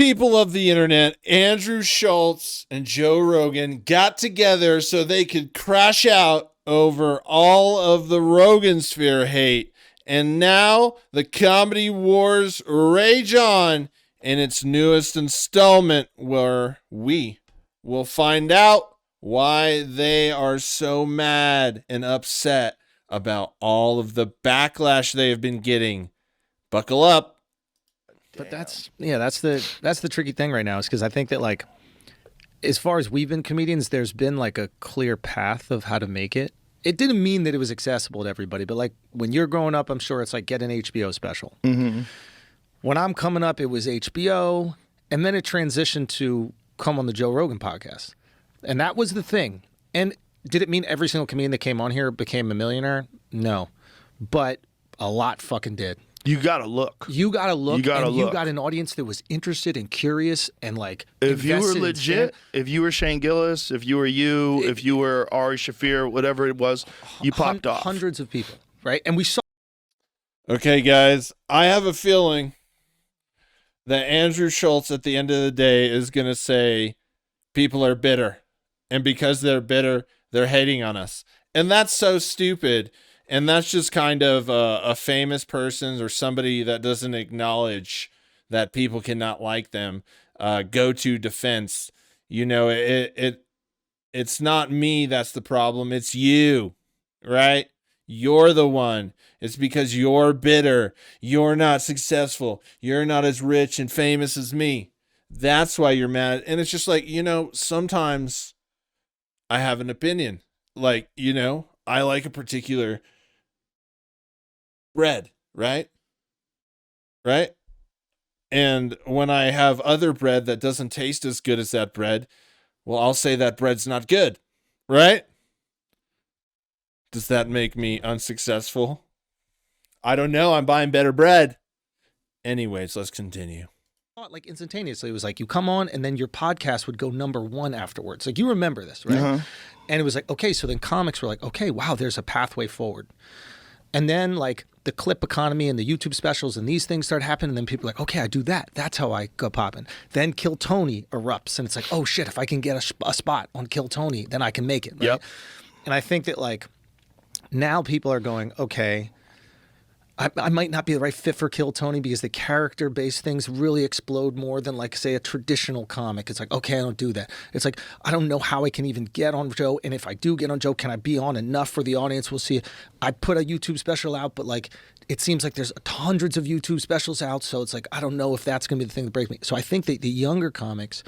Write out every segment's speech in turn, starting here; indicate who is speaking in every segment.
Speaker 1: people of the internet, Andrew Schulz and Joe Rogan, got together so they could crash out over all of the Rogansphere hate. And now the Comedy Wars rage on in its newest installment, where we will find out why they are so mad and upset about all of the backlash they have been getting. Buckle up.
Speaker 2: But that's the tricky thing right now, is because I think that, like, as far as we've been comedians, there's been like a clear path of how to make it. It didn't mean that it was accessible to everybody, but like when you're growing up, I'm sure it's like get an HBO special.
Speaker 3: Mm-hmm.
Speaker 2: When I'm coming up, it was HBO, and then it transitioned to come on the Joe Rogan podcast. And that was the thing. And did it mean every single comedian that came on here became a millionaire? No. But a lot fucking did.
Speaker 3: You gotta look.
Speaker 2: You gotta look.
Speaker 3: You gotta look.
Speaker 2: You got an audience that was interested and curious and like.
Speaker 3: If you were legit, if you were Shane Gillis, if you were if you were Ari Shaffir, whatever it was, you popped off.
Speaker 2: Hundreds of people, right? And we saw.
Speaker 1: Okay, guys, I have a feeling that Andrew Schulz at the end of the day is going to say people are bitter. And because they're bitter, they're hating on us. And that's so stupid. And that's just kind of a famous person or somebody that doesn't acknowledge that people cannot like them. Go to defense. You know, it's not me that's the problem. It's you, right? You're the one. It's because you're bitter. You're not successful. You're not as rich and famous as me. That's why you're mad. And it's just like, you know, sometimes I have an opinion. Like, you know, I like a particular bread, right? Right? And when I have other bread that doesn't taste as good as that bread, well, I'll say that bread's not good, right? Does that make me unsuccessful? I don't know. I'm buying better bread. Anyways, let's continue.
Speaker 2: Like instantaneously, it was like you come on and then your podcast would go #1 afterwards. Like you remember this, right?
Speaker 3: Uh-huh.
Speaker 2: And it was like, okay, so then comics were like, okay, wow, there's a pathway forward. And then like the clip economy and the YouTube specials and these things start happening. And then people are like, okay, I do that. That's how I go popping. Then Kill Tony erupts. And it's like, oh shit, if I can get a spot on Kill Tony, then I can make it. Right?
Speaker 3: Yep.
Speaker 2: And I think that like now people are going, okay, I might not be the right fit for Kill Tony because the character-based things really explode more than, like, say, a traditional comic. It's like, okay, I don't do that. It's like, I don't know how I can even get on Joe, and if I do get on Joe, can I be on enough for the audience? We'll see. I put a YouTube special out, but, like, it seems like there's hundreds of YouTube specials out, so it's like, I don't know if that's going to be the thing that breaks me. So I think that the younger comics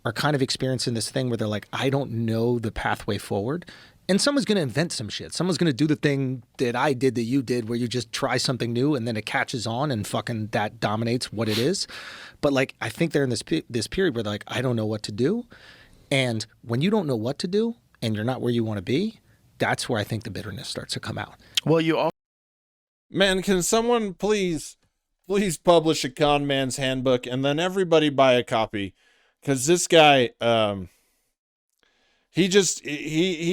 Speaker 2: are kind of experiencing this thing where they're like, I don't know the pathway forward. And someone's going to invent some shit. Someone's going to do the thing that I did that you did where you just try something new and then it catches on and fucking that dominates what it is. But like, I think they're in this period where they're like, I don't know what to do. And when you don't know what to do and you're not where you want to be, that's where I think the bitterness starts to come out.
Speaker 3: Well, you all.
Speaker 1: Man, can someone please publish a con man's handbook and then everybody buy a copy? Because this guy, he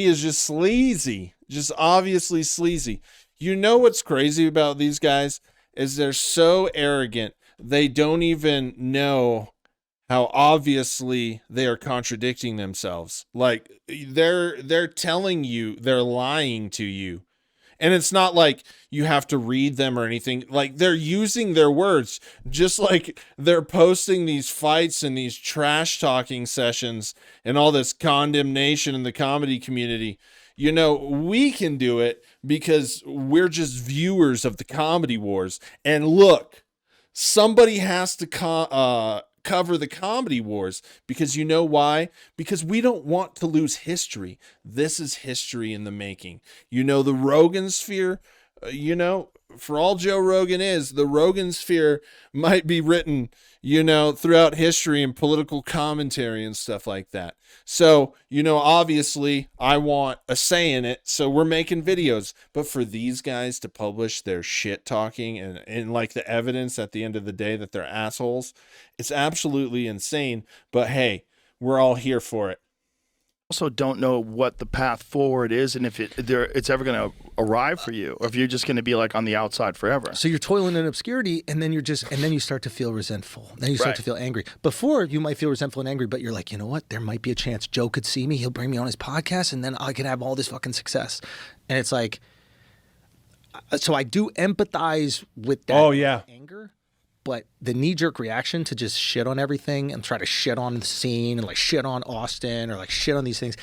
Speaker 1: is just sleazy, just obviously sleazy. You know what's crazy about these guys is they're so arrogant. They don't even know how obviously they are contradicting themselves. Like they're telling you, they're lying to you. And it's not like you have to read them or anything. Like they're using their words, just like they're posting these fights and these trash talking sessions and all this condemnation in the comedy community. You know, we can do it because we're just viewers of the Comedy Wars. And look, somebody has to cover the Comedy Wars, because you know why? Because we don't want to lose history. This is history in the making. You know, the Rogansphere, you know, for all Joe Rogan is, the Rogansphere might be written, you know, throughout history and political commentary and stuff like that. So, you know, obviously I want a say in it. So we're making videos, but for these guys to publish their shit talking and like the evidence at the end of the day that they're assholes, it's absolutely insane. But hey, we're all here for it.
Speaker 3: also don't know what the path forward is and if it's ever going to arrive for you, or if you're just going to be like on the outside forever.
Speaker 2: So you're toiling in obscurity, and then you start to feel resentful. Then you start to feel angry. Before, you might feel resentful and angry, but you're like, you know what? There might be a chance Joe could see me. He'll bring me on his podcast, and then I can have all this fucking success. And it's like, so I do empathize with that anger. But the knee-jerk reaction to just shit on everything and try to shit on the scene and like shit on Austin or like shit on these things,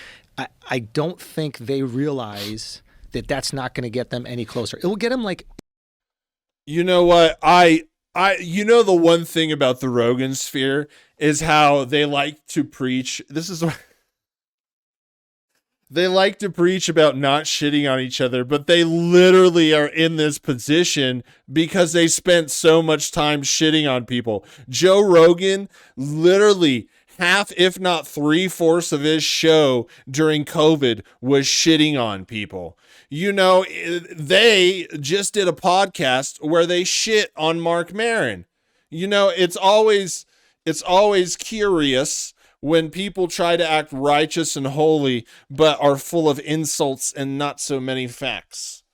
Speaker 2: I don't think they realize that that's not going to get them any closer. It will get them like...
Speaker 1: You know what? You know, the one thing about the Rogansphere is how they like to preach. They like to preach about not shitting on each other, but they literally are in this position because they spent so much time shitting on people. Joe Rogan, literally half, if not 3/4 of his show during COVID was shitting on people. You know, they just did a podcast where they shit on Mark Maron. You know, it's always curious when people try to act righteous and holy, but are full of insults and not so many facts.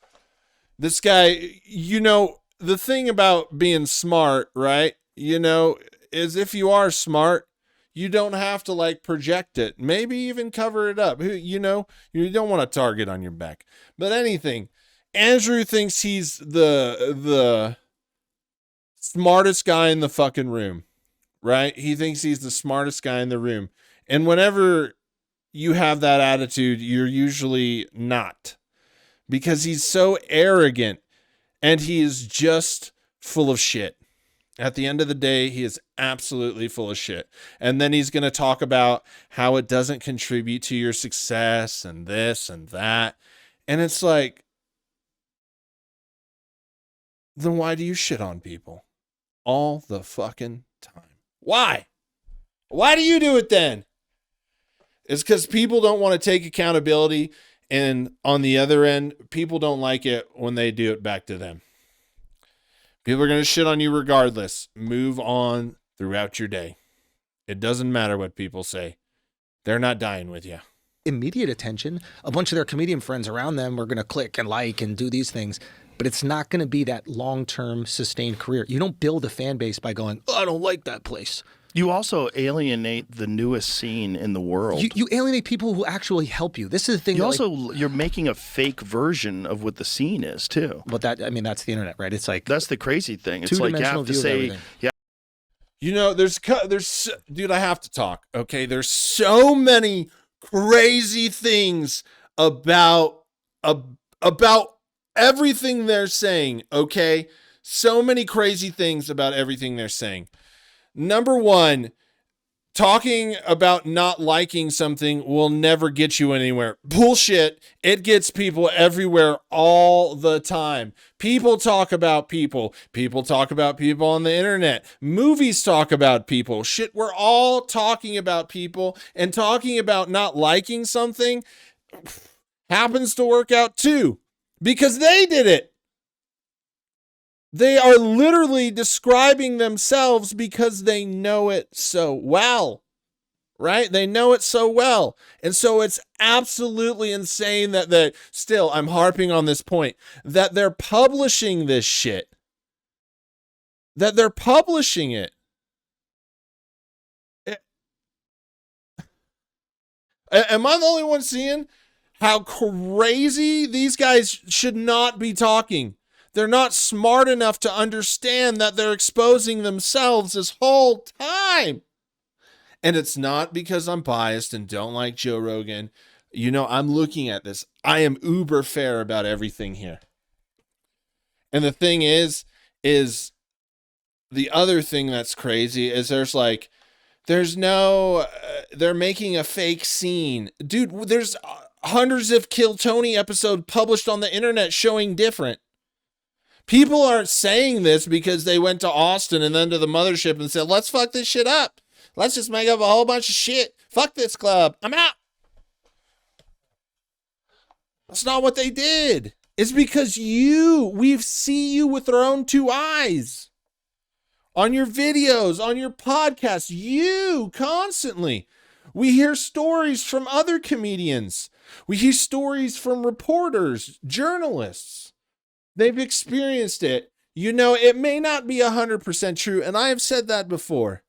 Speaker 1: This guy, you know, the thing about being smart, right? You know, is if you are smart, you don't have to like project it. Maybe even cover it up. You know, you don't want a target on your back. But anything, Andrew thinks he's the smartest guy in the fucking room. Right? He thinks he's the smartest guy in the room. And whenever you have that attitude, you're usually not. Because he's so arrogant and he is just full of shit. At the end of the day, he is absolutely full of shit. And then he's going to talk about how it doesn't contribute to your success and this and that. And it's like, then why do you shit on people all the fucking time? Why? Why do you do it then? It's because people don't want to take accountability, and on the other end, people don't like it when they do it back to them. People are going to shit on you regardless. Move on throughout your day. It doesn't matter what people say. They're not dying with you.
Speaker 2: Immediate attention. A bunch of their comedian friends around them are going to click and like and do these things. But it's not going to be that long-term sustained career. You don't build a fan base by going, oh, I don't like that place.
Speaker 3: You also alienate the newest scene in the world.
Speaker 2: You alienate people who actually help you. This is the thing.
Speaker 3: You're making a fake version of what the scene is too.
Speaker 2: But that's the internet, right? It's like,
Speaker 3: that's the crazy thing. It's like you have to say, yeah.
Speaker 1: You know, there's, dude, I have to talk. Okay. There's so many crazy things about everything they're saying, okay? So many crazy things about everything they're saying. Number one, talking about not liking something will never get you anywhere. Bullshit. It gets people everywhere all the time. People talk about people. People talk about people on the internet. Movies talk about people. Shit, we're all talking about people, and talking about not liking something happens to work out too. Because they did it. They are literally describing themselves because they know it so well. Right? They know it so well. And so it's absolutely insane that still, I'm harping on this point, that they're publishing this shit. That they're publishing it. Am I the only one seeing how crazy these guys should not be talking? They're not smart enough to understand that they're exposing themselves this whole time. And it's not because I'm biased and don't like Joe Rogan. You know, I'm looking at this. I am uber fair about everything here. And the thing is the other thing that's crazy is they're making a fake scene. Dude, there's hundreds of Kill Tony episodes published on the internet showing different. People aren't saying this because they went to Austin and then to the mothership and said, let's fuck this shit up. Let's just make up a whole bunch of shit. Fuck this club. I'm out. That's not what they did. It's because we see you with our own two eyes. On your videos, on your podcast, you constantly. We hear stories from other comedians. We hear stories from reporters, journalists. They've experienced it. You know, it may not be 100% true, and I have said that before.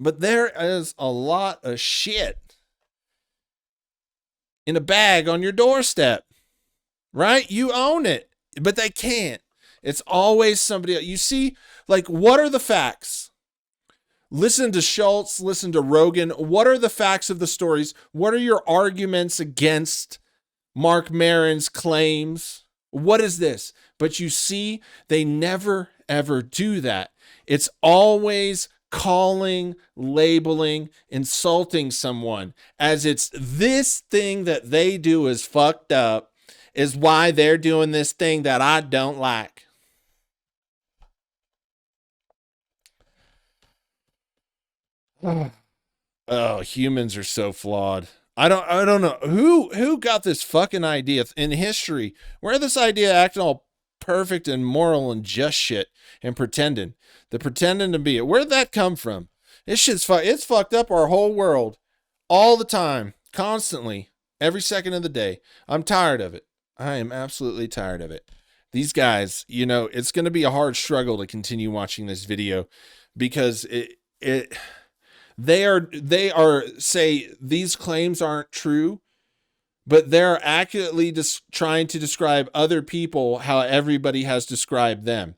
Speaker 1: But there is a lot of shit in a bag on your doorstep, right? You own it, but they can't. It's always somebody else. You see, like, what are the facts? Listen to Schulz, listen to Rogan. What are the facts of the stories? What are your arguments against Mark Maron's claims? What is this? But you see, they never, ever do that. It's always calling, labeling, insulting someone as it's this thing that they do is fucked up, is why they're doing this thing that I don't like. Oh, humans are so flawed. I don't know who got this fucking idea in history. Where this idea acting all perfect and moral and just shit and pretending to be it. Where'd that come from? This shit's it's fucked up our whole world all the time, constantly, every second of the day. I'm tired of it. I am absolutely tired of it. These guys, you know, it's going to be a hard struggle to continue watching this video because they are say these claims aren't true, but they're accurately trying to describe other people how everybody has described them.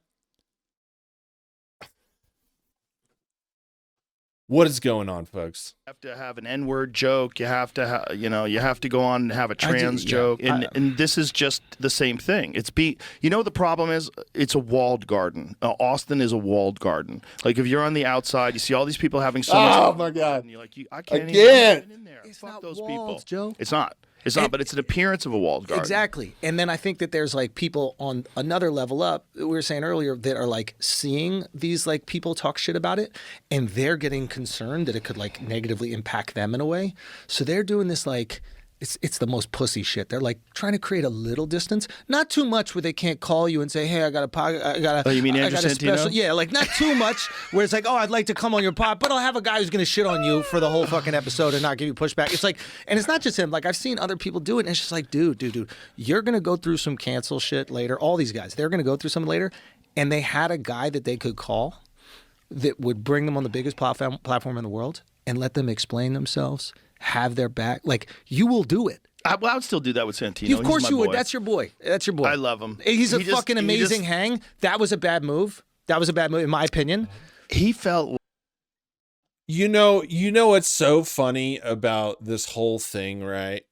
Speaker 1: What is going on, folks?
Speaker 3: You have to have an N-word joke. You have to you have to go on and have a trans joke. And this is just the same thing. The problem is it's a walled garden. Austin is a walled garden. Like if you're on the outside, you see all these people having so much
Speaker 1: Oh my God.
Speaker 3: And you're like, I can't
Speaker 1: Again.
Speaker 3: even get in there.
Speaker 2: It's
Speaker 3: Fuck
Speaker 2: not
Speaker 3: those
Speaker 2: walls,
Speaker 3: people.
Speaker 2: Joe.
Speaker 3: It's not. It's not, but it's an appearance of a walled garden.
Speaker 2: Exactly. And then I think that there's like people on another level up, we were saying earlier, that are like seeing these like people talk shit about it and they're getting concerned that it could like negatively impact them in a way. So they're doing this like, it's the most pussy shit. They're like trying to create a little distance, not too much where they can't call you and say, hey, I got a podcast.
Speaker 3: Oh, you mean Andrew Santino?
Speaker 2: Yeah, like not too much where it's like, oh, I'd like to come on your pod, but I'll have a guy who's going to shit on you for the whole fucking episode and not give you pushback. It's like, and it's not just him. Like I've seen other people do it and it's just like, dude, you're going to go through some cancel shit later. All these guys, they're going to go through some later. And they had a guy that they could call that would bring them on the biggest platform in the world and let them explain themselves, have their back. Like you will do it.
Speaker 3: I would still do that with Santino.
Speaker 2: Of course
Speaker 3: He's my
Speaker 2: you would.
Speaker 3: boy.
Speaker 2: That's your boy. That's your boy.
Speaker 3: I love him.
Speaker 2: He's a fucking amazing hang. That was a bad move. In my opinion.
Speaker 3: He felt.
Speaker 1: You know what's so funny about this whole thing, right?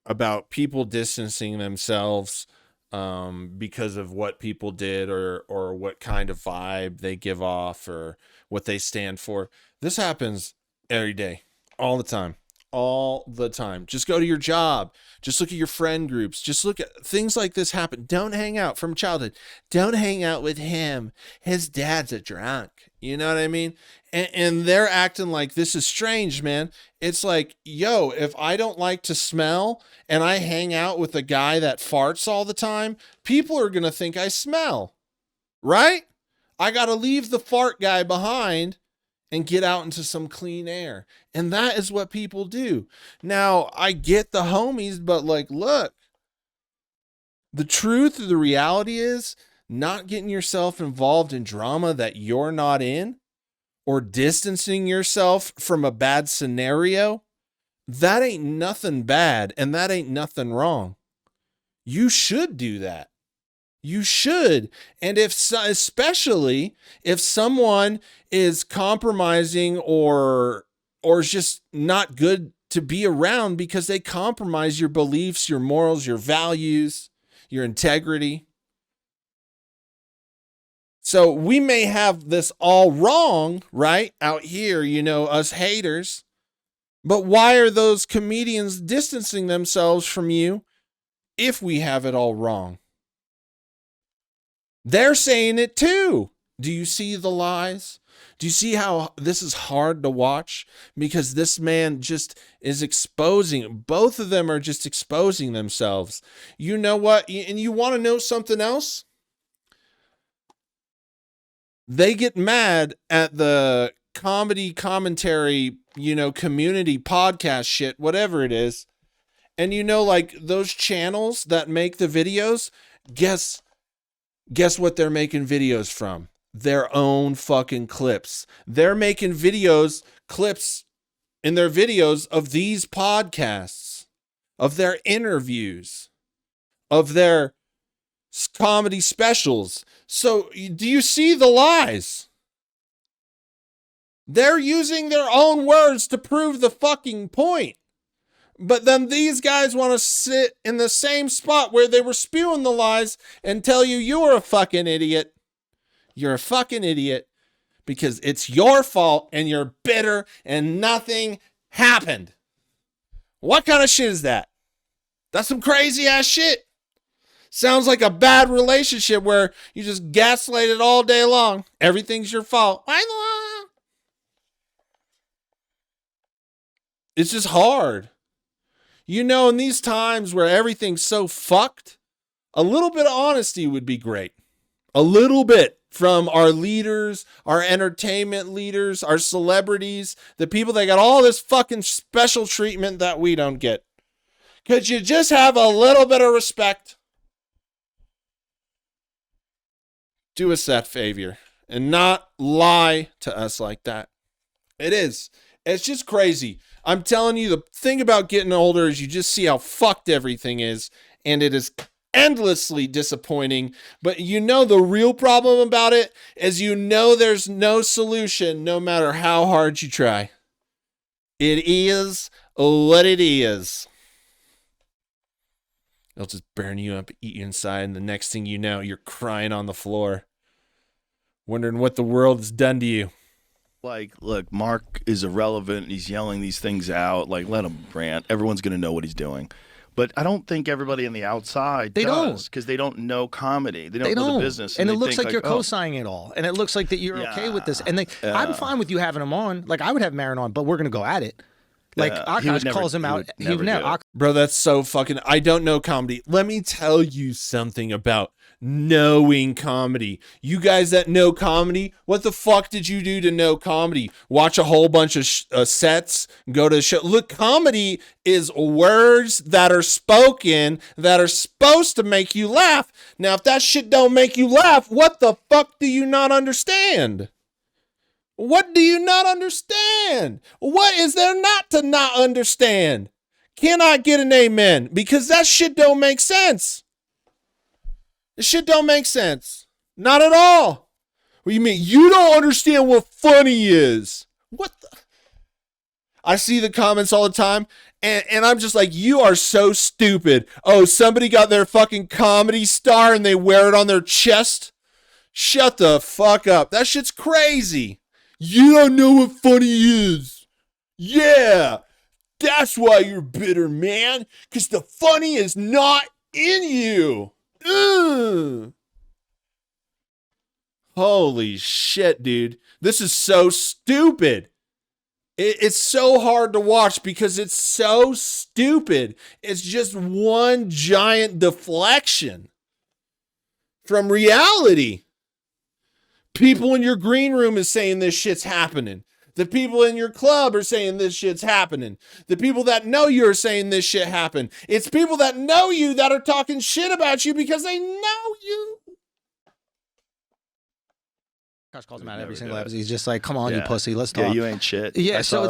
Speaker 1: About people distancing themselves because of what people did or what kind of vibe they give off or what they stand for. This happens every day, all the time. Just go to your job. Just look at your friend groups. Just look at things like this happen. Don't hang out from childhood. Don't hang out with him. His dad's a drunk. You know what I mean? And they're acting like this is strange, man. It's like, yo, if I don't like to smell and I hang out with a guy that farts all the time, people are going to think I smell, right? I got to leave the fart guy behind and get out into some clean air. And that is what people do. Now, I get the homies, but like, look, the truth of the reality is not getting yourself involved in drama that you're not in or distancing yourself from a bad scenario. That ain't nothing bad and that ain't nothing wrong. You should do that. You should. And especially if someone is compromising or is just not good to be around because they compromise your beliefs, your morals, your values, your integrity. So we may have this all wrong, right? Out here, us haters. But why are those comedians distancing themselves from you if we have it all wrong? They're saying it too. Do you see the lies? Do you see how this is hard to watch? Because this man just is both of them are just exposing themselves. You know what? And you want to know something else? They get mad at the comedy commentary, community podcast shit, whatever it is. And like those channels that make the videos, guess what they're making videos from? Their own fucking clips. They're making clips in their videos of these podcasts, of their interviews, of their comedy specials. So do you see the lies? They're using their own words to prove the fucking point. But then these guys want to sit in the same spot where they were spewing the lies and tell you you're a fucking idiot. You're a fucking idiot because it's your fault and you're bitter and nothing happened. What kind of shit is that? That's some crazy ass shit. Sounds like a bad relationship where you just gaslight it all day long. Everything's your fault. It's just hard. In these times where everything's so fucked, a little bit of honesty would be great. A little bit from our leaders, our entertainment leaders, our celebrities, the people that got all this fucking special treatment that we don't get. Could you just have a little bit of respect? Do us that favor and not lie to us like that. It's just crazy. I'm telling you, the thing about getting older is you just see how fucked everything is, and it is endlessly disappointing. But the real problem about it is there's no solution no matter how hard you try. It is what it is. It'll just burn you up, eat you inside, and the next thing you know, you're crying on the floor, wondering what the world has done to you.
Speaker 3: Like, look, Mark is irrelevant. He's yelling these things out. Like, let him rant. Everyone's going to know what he's doing. But I don't think everybody on the outside does, because they don't know comedy. They don't know the business.
Speaker 2: And it looks like you're co-signing it all. And it looks like that you're okay with this. And I'm fine with you having him on. Like, I would have Maron on, but we're going to go at it. Like, Akash calls him out.
Speaker 1: Bro, that's so fucking... I don't know comedy. Let me tell you something about knowing comedy. You guys that know comedy, what the fuck did you do to know comedy? Watch a whole bunch of sets, go to a show. Look, comedy is words that are spoken that are supposed to make you laugh. Now, if that shit don't make you laugh, what the fuck do you not understand? What do you not understand? What is there not to not understand? Can I get an amen? Because that shit don't make sense. This shit don't make sense. Not at all. What do you mean? You don't understand what funny is. What the? I see the comments all the time, and I'm just like, you are so stupid. Oh, somebody got their fucking comedy star and they wear it on their chest? Shut the fuck up. That shit's crazy. You don't know what funny is. Yeah, that's why you're bitter, man. Because the funny is not in you. Holy shit, dude. This is so stupid. It's so hard to watch because it's so stupid. It's just one giant deflection from reality. People in your green room is saying this shit's happening. The people in your club are saying this shit's happening. The people that know you are saying this shit happened. It's people that know you that are talking shit about you because they know you.
Speaker 2: Gosh, calls him out every single episode. He's just like, come on, you pussy, let's talk.
Speaker 3: Yeah, you ain't shit.
Speaker 2: Yeah, so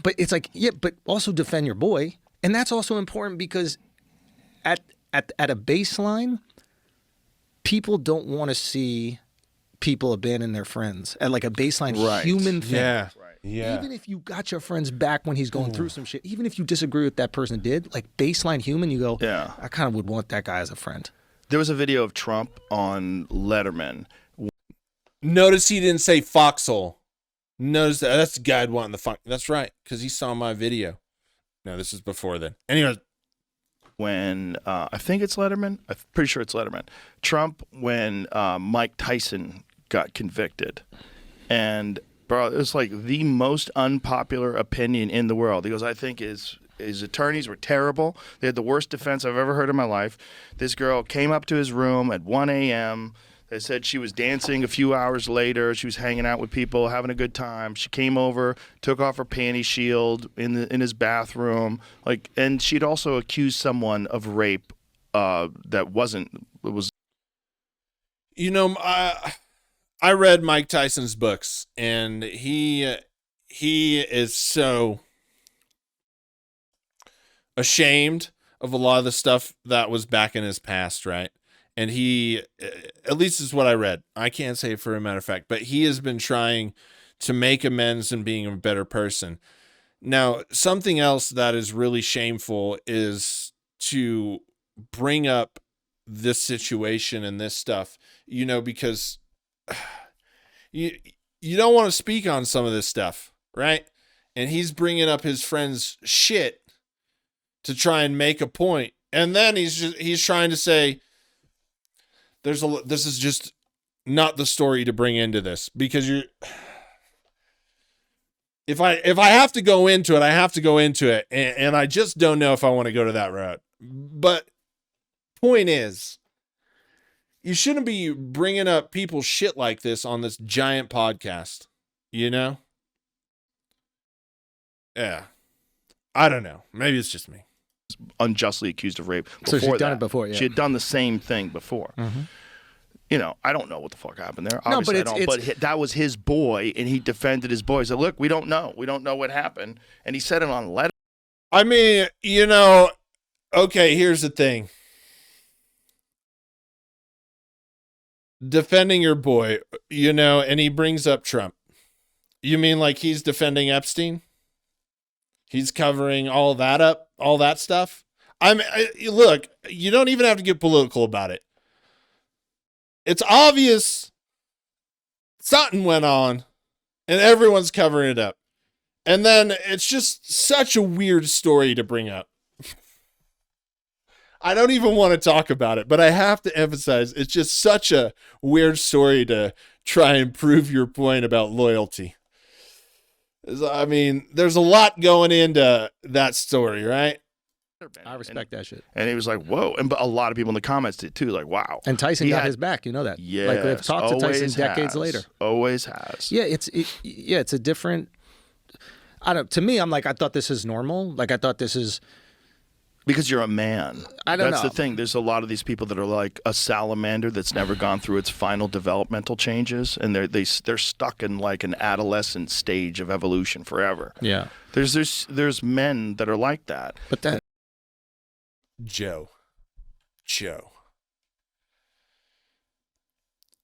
Speaker 2: but also defend your boy. And that's also important because at a baseline, people don't want to see people abandon their friends at like a baseline human thing.
Speaker 1: Yeah. Yeah.
Speaker 2: Even if you got your friend's back when he's going through some shit, even if you disagree with that person did, like baseline human, you go,
Speaker 3: yeah,
Speaker 2: I kind of would want that guy as a friend.
Speaker 3: There was a video of Trump on Letterman.
Speaker 1: Notice he didn't say foxhole. Notice that's the guy I'd want in the fuck. That's right, because he saw my video. No, this is before then. Anyways.
Speaker 3: When I think it's Letterman. I'm pretty sure it's Letterman. Trump, when Mike Tyson got convicted. And, bro, it was like the most unpopular opinion in the world. He goes, I think his attorneys were terrible. They had the worst defense I've ever heard in my life. This girl came up to his room at 1 a.m., They said she was dancing a few hours later. She was hanging out with people, having a good time. She came over, took off her panty shield in his bathroom, like, and she'd also accused someone of rape. That wasn't. It was.
Speaker 1: You know, I read Mike Tyson's books, and he is so ashamed of a lot of the stuff that was back in his past, right? And he, at least is what I read. I can't say for a matter of fact, but he has been trying to make amends and being a better person. Now, something else that is really shameful is to bring up this situation and this stuff, you know, because you don't want to speak on some of this stuff, right? And he's bringing up his friend's shit to try and make a point. And then he's trying to say this is just not the story to bring into this, because if I have to go into it, I have to go into it. And I just don't know if I want to go to that route. But point is, you shouldn't be bringing up people's shit like this on this giant podcast, you know? Yeah. I don't know. Maybe it's just me.
Speaker 3: Unjustly accused of rape.
Speaker 2: So she'd done it before, yeah.
Speaker 3: She had done the same thing before.
Speaker 2: Mm-hmm.
Speaker 3: You know, I don't know what the fuck happened there.
Speaker 2: No,
Speaker 3: Obviously,
Speaker 2: but
Speaker 3: I don't. But that was his boy, and he defended his boy. He said, look, we don't know. We don't know what happened. And he said it on letter.
Speaker 1: I mean, you know, okay, here's the thing. Defending your boy, you know, and he brings up Trump. You mean like he's defending Epstein? He's covering all that up, all that stuff? Look, you don't even have to get political about it. It's obvious something went on, and everyone's covering it up. And then it's just such a weird story to bring up. I don't even want to talk about it, but I have to emphasize it's just such a weird story to try and prove your point about loyalty. I mean, there's a lot going into that story, right?
Speaker 2: I respect that shit.
Speaker 3: And he was like, whoa. And a lot of people in the comments did too, like, wow.
Speaker 2: And Tyson got his back, you know that.
Speaker 3: Yeah.
Speaker 2: Like they've talked to Tyson decades later.
Speaker 3: Always has.
Speaker 2: Yeah, it's a different, to me, I'm like, I thought this is normal. Like I thought this is.
Speaker 3: Because you're a man.
Speaker 2: I don't know.
Speaker 3: That's the thing. There's a lot of these people that are like a salamander that's never gone through its final developmental changes, and they're stuck in like an adolescent stage of evolution forever.
Speaker 2: Yeah.
Speaker 3: There's men that are like that.
Speaker 2: But that
Speaker 1: Joe.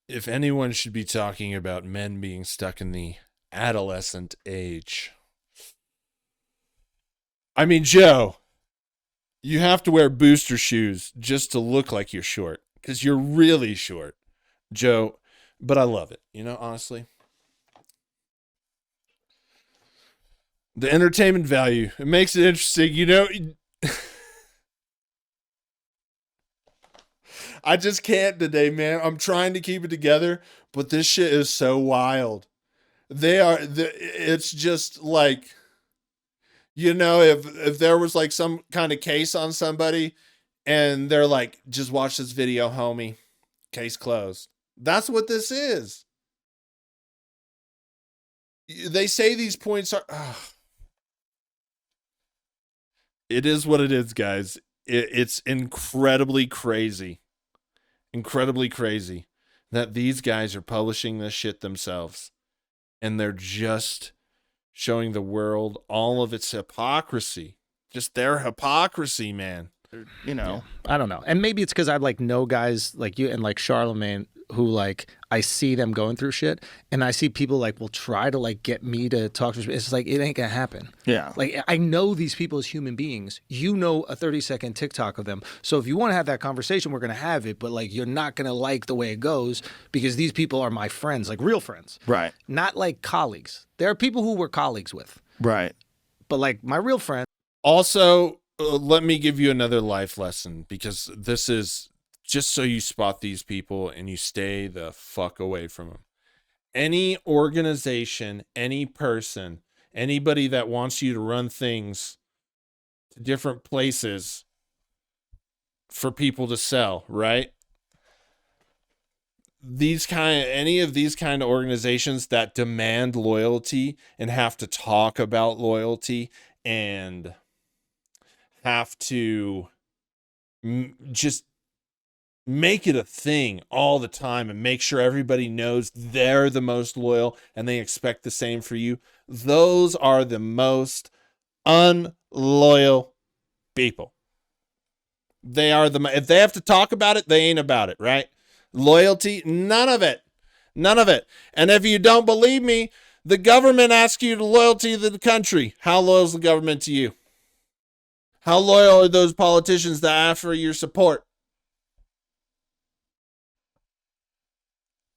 Speaker 1: If anyone should be talking about men being stuck in the adolescent age, I mean, Joe, you have to wear booster shoes just to look like you're short, because you're really short, Joe. But I love it, you know, honestly. The entertainment value, it makes it interesting, you know. I just can't today, man. I'm trying to keep it together, but this shit is so wild. It's just like, you know, if there was like some kind of case on somebody and they're like, just watch this video, homie, case closed. That's what this is. They say these points are, it is what it is, guys. It's incredibly crazy that these guys are publishing this shit themselves, and they're just showing the world all of its hypocrisy. Just their hypocrisy, man.
Speaker 3: You know,
Speaker 2: I don't know. And maybe it's because I like know guys like you and like Charlemagne who like I see them going through shit, and I see people like will try to like get me to talk to. It's like it ain't gonna happen.
Speaker 3: Yeah.
Speaker 2: Like I know these people as human beings. You know a 30-second TikTok of them. So if you want to have that conversation, we're gonna have it. But like you're not gonna like the way it goes because these people are my friends, like real friends.
Speaker 3: Right.
Speaker 2: Not like colleagues. There are people who we're colleagues with.
Speaker 3: Right.
Speaker 2: But like my real friend.
Speaker 1: Also, let me give you another life lesson, because this is just so you spot these people and you stay the fuck away from them. Any organization, any person, anybody that wants you to run things to different places for people to sell, right? any of these kind of organizations that demand loyalty and have to talk about loyalty and have to just make it a thing all the time and make sure everybody knows they're the most loyal and they expect the same for you. Those are the most unloyal people. If they have to talk about it, they ain't about it, right? Loyalty, none of it. None of it. And if you don't believe me, the government asks you the loyalty to the country. How loyal is the government to you? How loyal are those politicians that ask for your support?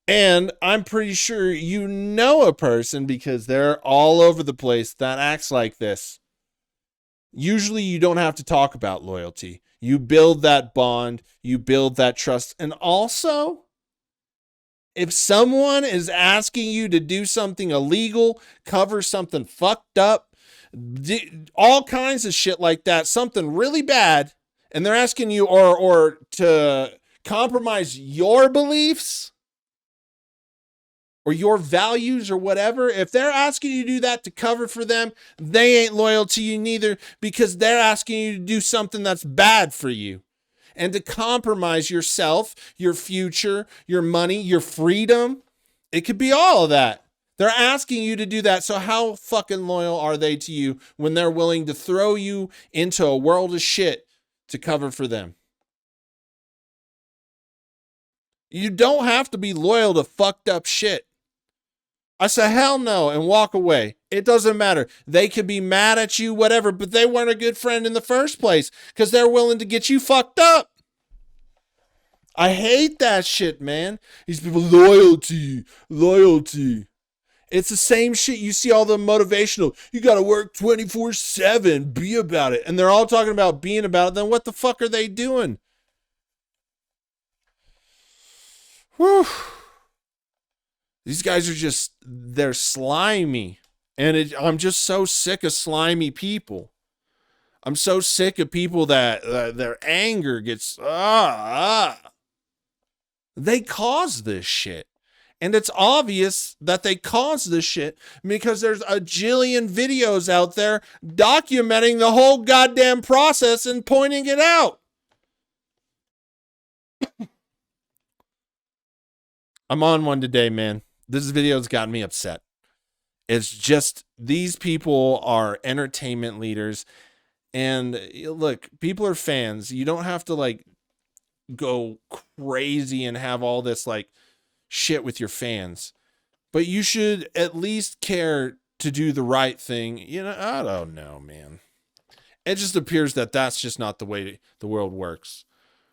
Speaker 1: And I'm pretty sure you know a person, because they're all over the place, that acts like this. Usually you don't have to talk about loyalty. You build that bond, you build that trust. And also, if someone is asking you to do something illegal, cover something fucked up, all kinds of shit like that, something really bad, and they're asking you or to compromise your beliefs or your values or whatever, if they're asking you to do that to cover for them, they ain't loyal to you neither, because they're asking you to do something that's bad for you and to compromise yourself, your future, your money, your freedom. It could be all of that. They're asking you to do that. So how fucking loyal are they to you when they're willing to throw you into a world of shit to cover for them? You don't have to be loyal to fucked up shit. I say, hell no, and walk away. It doesn't matter. They could be mad at you, whatever, but they weren't a good friend in the first place because they're willing to get you fucked up. I hate that shit, man. These people, loyalty. It's the same shit. You see all the motivational, you got to work 24/7, be about it. And they're all talking about being about it. Then what the fuck are they doing? Whew. These guys are they're slimy. And I'm just so sick of slimy people. I'm so sick of people that their anger gets, They cause this shit. And it's obvious that they cause this shit because there's a jillion videos out there documenting the whole goddamn process and pointing it out. I'm on one today, man. This video's got me upset. It's just, these people are entertainment leaders. And look, people are fans. You don't have to like go crazy and have all this like shit with your fans, but you should at least care to do the right thing. You know, I don't know, man. It just appears that that's just not the way the world works.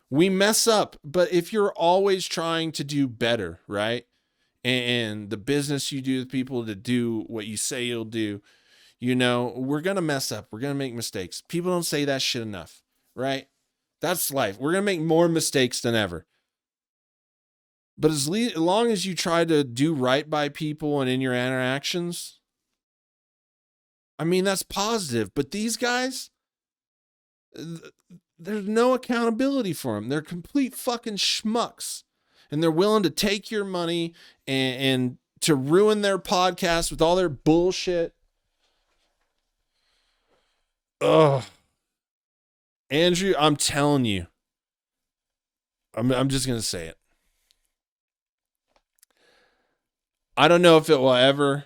Speaker 1: We mess up, but if you're always trying to do better, right? And the business you do with people to do what you say you'll do, you know, we're going to mess up. We're going to make mistakes. People don't say that shit enough, right? That's life. We're going to make more mistakes than ever. But as long as you try to do right by people and in your interactions, I mean, that's positive. But these guys, there's no accountability for them. They're complete fucking schmucks. And they're willing to take your money and to ruin their podcast with all their bullshit. Ugh. Andrew, I'm telling you. I'm just going to say it. I don't know if it will ever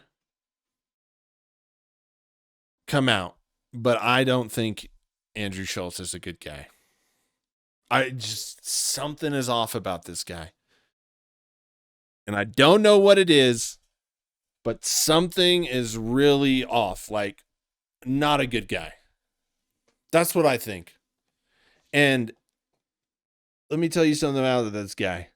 Speaker 1: come out, but I don't think Andrew Schulz is a good guy. Something is off about this guy. And I don't know what it is, but something is really off. Like, not a good guy. That's what I think. And let me tell you something about this guy.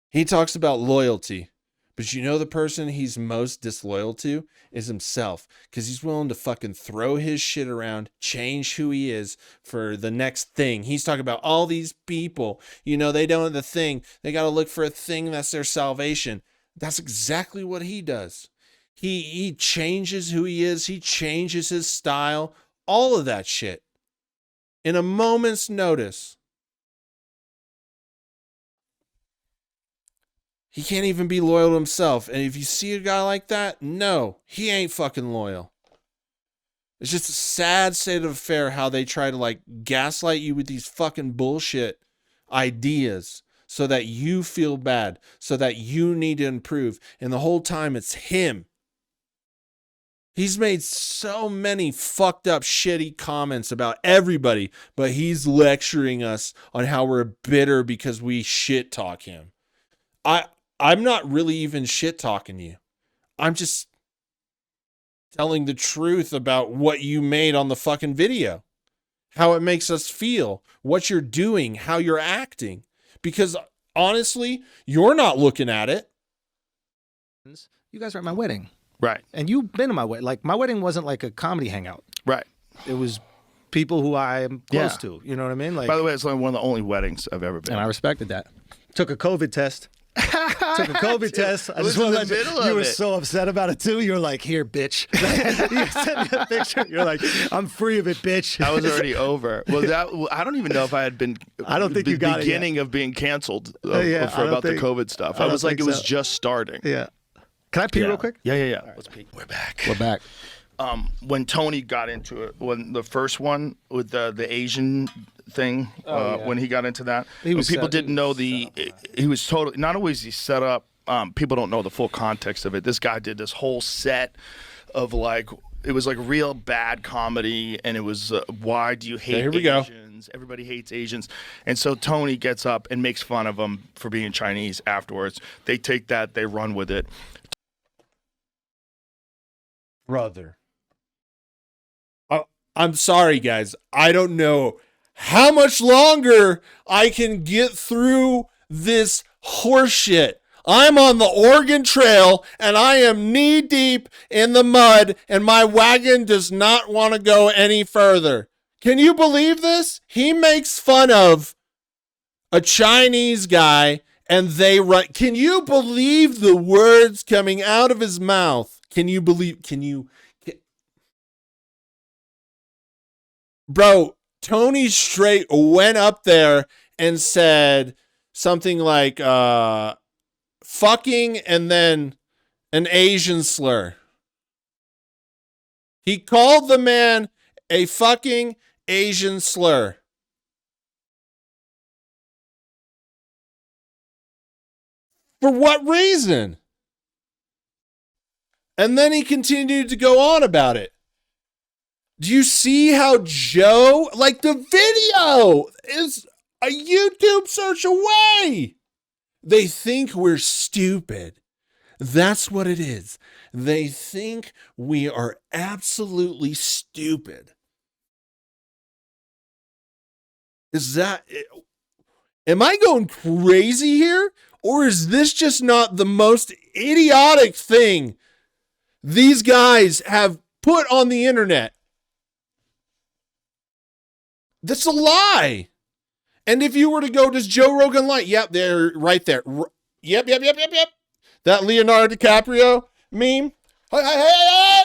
Speaker 1: He talks about loyalty. But you know the person he's most disloyal to is himself, because he's willing to fucking throw his shit around, change who he is for the next thing. He's talking about all these people, you know, they don't have the thing. They got to look for a thing that's their salvation. That's exactly what he does. He changes who he is. He changes his style, all of that shit in a moment's notice. He can't even be loyal to himself. And if you see a guy like that, no, he ain't fucking loyal. It's just a sad state of affair how they try to like gaslight you with these fucking bullshit ideas so that you feel bad, so that you need to improve. And the whole time it's him. He's made so many fucked up, shitty comments about everybody, but he's lecturing us on how we're bitter because we shit talk him. I'm not really even shit talking you. I'm just telling the truth about what you made on the fucking video, how it makes us feel, what you're doing, how you're acting. Because honestly, you're not looking at it.
Speaker 2: You guys are at my wedding.
Speaker 3: Right.
Speaker 2: And you've been to my wedding. Like, my wedding wasn't like a comedy hangout.
Speaker 3: Right.
Speaker 2: It was people who I am close to. You know what I mean? Like,
Speaker 3: by the way, it's like one of the only weddings I've ever been.
Speaker 2: And I respected that. Took a COVID test. Took a COVID test. I just want to let you were so upset about it too. You were like, "Here, bitch." You sent me a picture. You're like, "I'm free of it, bitch."
Speaker 3: I was already over. Well, I don't even know if I had been.
Speaker 2: I don't think you got
Speaker 3: beginning
Speaker 2: it
Speaker 3: of being canceled for
Speaker 2: about
Speaker 3: the COVID stuff. I was like, it was just starting.
Speaker 2: Yeah. Can I pee real quick?
Speaker 3: Yeah. Right. Let's pee. We're back.
Speaker 2: We're back.
Speaker 3: When Tony got into it, when the first one with the Asian thing, when he got into that, people didn't know he was totally, not only is he set up, people don't know the full context of it. This guy did this whole set of like, it was like real bad comedy, and it was why do you hate Asians? Everybody hates Asians. And so Tony gets up and makes fun of him for being Chinese afterwards. They take that, they run with it.
Speaker 1: Brother. I'm sorry, guys. I don't know how much longer I can get through this horseshit. I'm on the Oregon Trail, and I am knee deep in the mud, and my wagon does not want to go any further. Can you believe this? He makes fun of a Chinese guy, and they run. Can you believe the words coming out of his mouth? Bro, Tony straight went up there and said something like fucking and then an Asian slur. He called the man a fucking Asian slur. For what reason? And then he continued to go on about it. Do you see how Joe, like the video is a YouTube search away? They think we're stupid. That's what it is. They think we are absolutely stupid. Am I going crazy here? Or is this just not the most idiotic thing these guys have put on the internet? That's a lie. And if you were to go, does Joe Rogan lie? Yep, they're right there. Yep. That Leonardo DiCaprio meme. Hey.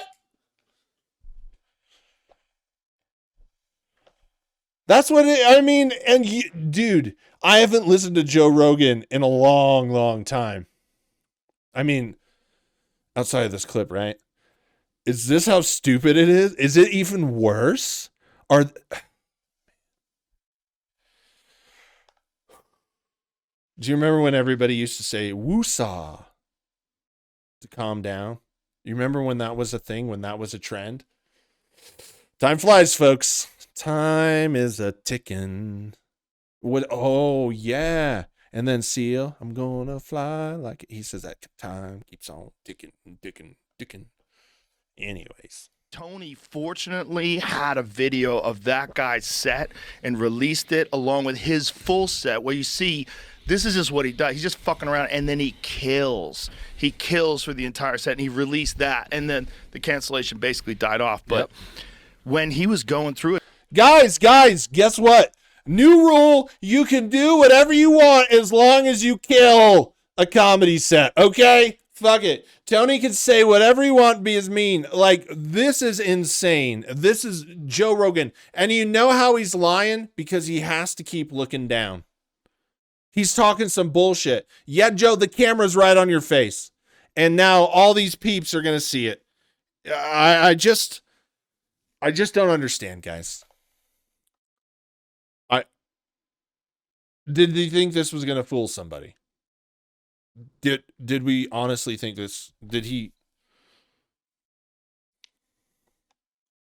Speaker 1: That's what I mean. And dude, I haven't listened to Joe Rogan in a long, long time. I mean, outside of this clip, right? Is this how stupid it is? Is it even worse? Do you remember when everybody used to say woosah to calm down? You remember when that was a thing, when that was a trend? Time flies, folks. Time is a ticking. What? Oh, yeah. And then Seal, I'm gonna fly like he says that time keeps on ticking. Anyways.
Speaker 3: Tony fortunately had a video of that guy's set and released it along with his full set where you see this is just what he does. He's just fucking around and then he kills. He kills for the entire set and he released that and then the cancellation basically died off. But when he was going through it.
Speaker 1: Guys, guess what? New rule, you can do whatever you want as long as you kill a comedy set, okay? Fuck it. Tony can say whatever he wants, be as mean. Like, this is insane. This is Joe Rogan. And you know how he's lying? Because he has to keep looking down. He's talking some bullshit. Yeah, Joe, the camera's right on your face. And now all these peeps are going to see it. I just don't understand, guys. Did he think this was going to fool somebody? Did we honestly think this? Did he?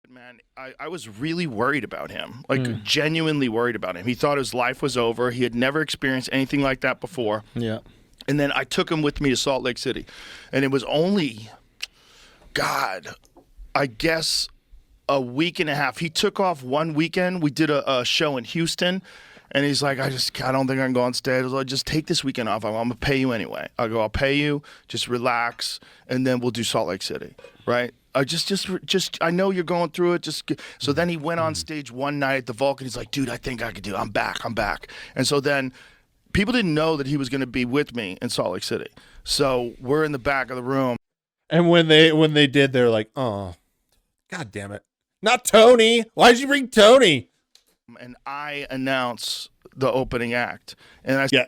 Speaker 3: Man, I was really worried about him, like genuinely worried about him. He thought his life was over. He had never experienced anything like that before.
Speaker 2: Yeah.
Speaker 3: And then I took him with me to Salt Lake City. And it was only, God, I guess a week and a half. He took off one weekend. We did a show in Houston. And he's like, I don't think I can go on stage. I was like, just take this weekend off. I'm going to pay you anyway. I go, I'll pay you. Just relax. And then we'll do Salt Lake City. Right? I just, I know you're going through it. So then he went on stage one night at the Vulcan. He's like, dude, I think I could do it. I'm back. And so then people didn't know that he was going to be with me in Salt Lake City. So we're in the back of the room.
Speaker 1: And when they did, they're like, oh, God damn it. Not Tony. Why'd you bring Tony?
Speaker 3: And I announce the opening act. And I
Speaker 1: yeah.